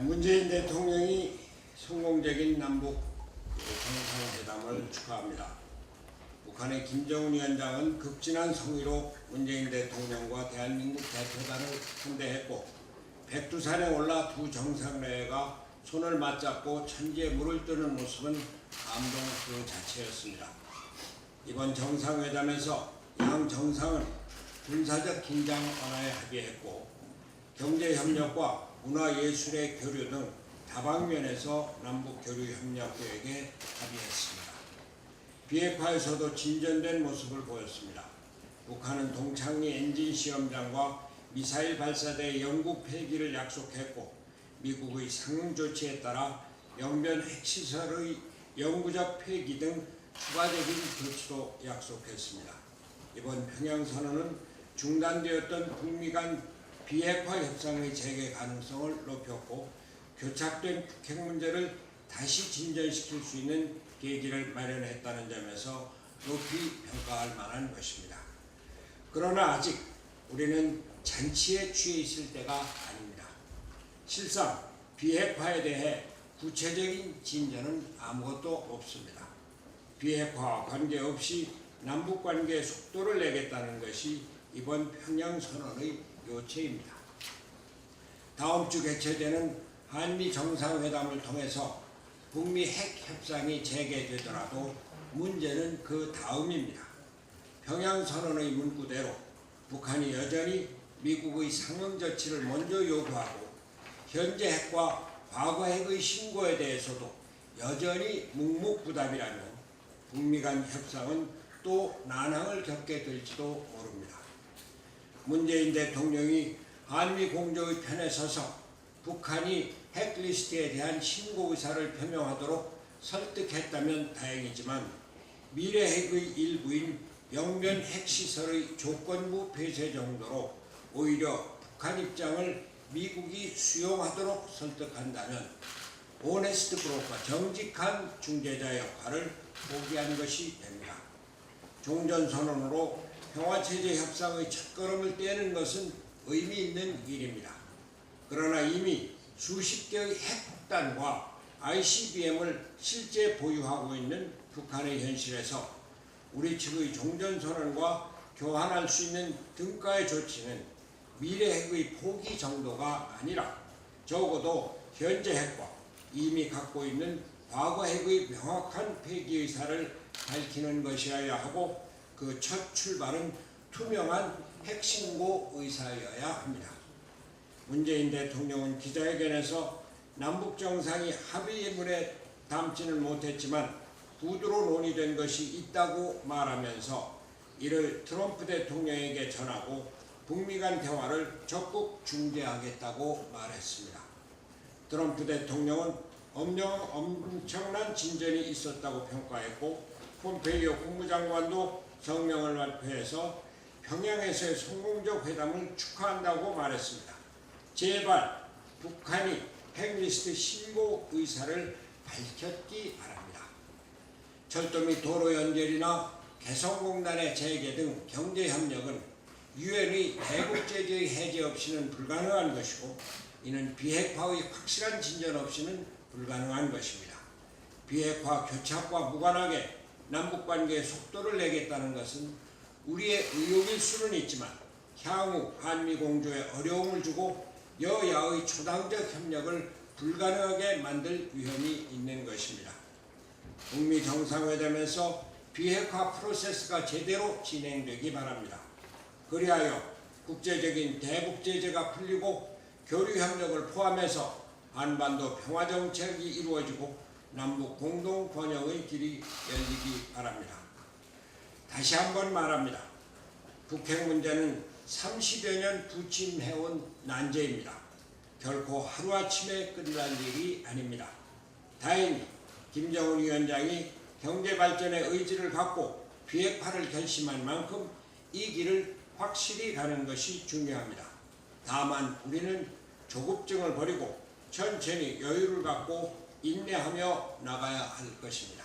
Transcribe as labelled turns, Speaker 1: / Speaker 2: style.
Speaker 1: 문재인 대통령이 성공적인 남북 정상회담을 축하합니다. 북한의 김정은 위원장은 극진한 성의로 문재인 대통령과 대한민국 대표단을 선대했고, 백두산에 올라 두 정상회가 손을 맞잡고 천지에 물을 뜨는 모습은 감동 그 자체였습니다. 이번 정상회담에서 양 정상은 군사적 긴장 완화에 합의했고, 경제협력과 문화예술의 교류 등 다방면에서 남북교류협력 계획에 합의했습니다. 비핵화에서도 진전된 모습을 보였습니다. 북한은 동창리 엔진 시험장과 미사일 발사대 영구 폐기를 약속했고, 미국의 상응 조치에 따라 영변 핵시설의 영구적 폐기 등 추가적인 조치도 약속했습니다. 이번 평양선언은 중단되었던 북미 간 비핵화 협상의 재개 가능성을 높였고, 교착된 북핵 문제를 다시 진전시킬 수 있는 계기를 마련했다는 점에서 높이 평가할 만한 것입니다. 그러나 아직 우리는 잔치에 취해 있을 때가 아닙니다. 실상 비핵화에 대해 구체적인 진전은 아무것도 없습니다. 비핵화와 관계없이 남북관계의 속도를 내겠다는 것이 이번 평양선언의 요체입니다. 다음 주 개최되는 한미 정상회담을 통해서 북미 핵 협상이 재개되더라도 문제는 그 다음입니다. 평양선언의 문구대로 북한이 여전히 미국의 상응 조치를 먼저 요구하고, 현재 핵과 과거 핵의 신고에 대해서도 여전히 묵묵부답이라면 북미 간 협상은 또 난항을 겪게 될지도 모릅니다. 문재인 대통령이 한미 공조의 편에 서서 북한이 핵리스트에 대한 신고 의사를 표명하도록 설득했다면 다행이지만, 미래 핵의 일부인 영변 핵시설의 조건부 폐쇄 정도로 오히려 북한 입장을 미국이 수용하도록 설득한다면 오네스트 브로커, 정직한 중재자 역할을 포기한 것이 됩니다. 종전선언으로 평화체제 협상의 첫걸음을 떼는 것은 의미 있는 일입니다. 그러나 이미 수십 개의 핵폭탄과 ICBM을 실제 보유하고 있는 북한의 현실에서 우리 측의 종전선언과 교환할 수 있는 등가의 조치는 미래 핵의 포기 정도가 아니라 적어도 현재 핵과 이미 갖고 있는 과거 핵의 명확한 폐기 의사를 밝히는 것이어야 하고, 그 첫 출발은 투명한 핵신고 의사여야 합니다. 문재인 대통령은 기자회견에서 남북 정상이 합의문에 담지는 못했지만 구두로 논의된 것이 있다고 말하면서 이를 트럼프 대통령에게 전하고 북미 간 대화를 적극 중재하겠다고 말했습니다. 트럼프 대통령은 엄청난 진전이 있었다고 평가했고, 폼페이오 국무장관도 성명을 발표해서 평양에서의 성공적 회담을 축하한다고 말했습니다. 제발 북한이 핵리스트 신고 의사를 밝혔기 바랍니다. 철도 및 도로 연결이나 개성공단의 재개 등 경제협력은 유엔의 대국제재의 해제 없이는 불가능한 것이고, 이는 비핵화의 확실한 진전 없이는 불가능한 것입니다. 비핵화 교착과 무관하게 남북관계의 속도를 내겠다는 것은 우리의 의욕일 수는 있지만 향후 한미 공조에 어려움을 주고 여야의 초당적 협력을 불가능하게 만들 위험이 있는 것입니다. 북미 정상회담에서 비핵화 프로세스가 제대로 진행되기 바랍니다. 그리하여 국제적인 대북제재가 풀리고 교류협력을 포함해서 한반도 평화정책이 이루어지고 남북 공동 번영의 길이 열리기 바랍니다. 다시 한번 말합니다. 북핵 문제는 30여 년 부침해온 난제입니다. 결코 하루아침에 끝날 일이 아닙니다. 다행히 김정은 위원장이 경제발전의 의지를 갖고 비핵화를 결심한 만큼 이 길을 확실히 가는 것이 중요합니다. 다만 우리는 조급증을 버리고 천천히 여유를 갖고 인내하며 나가야 할 것입니다.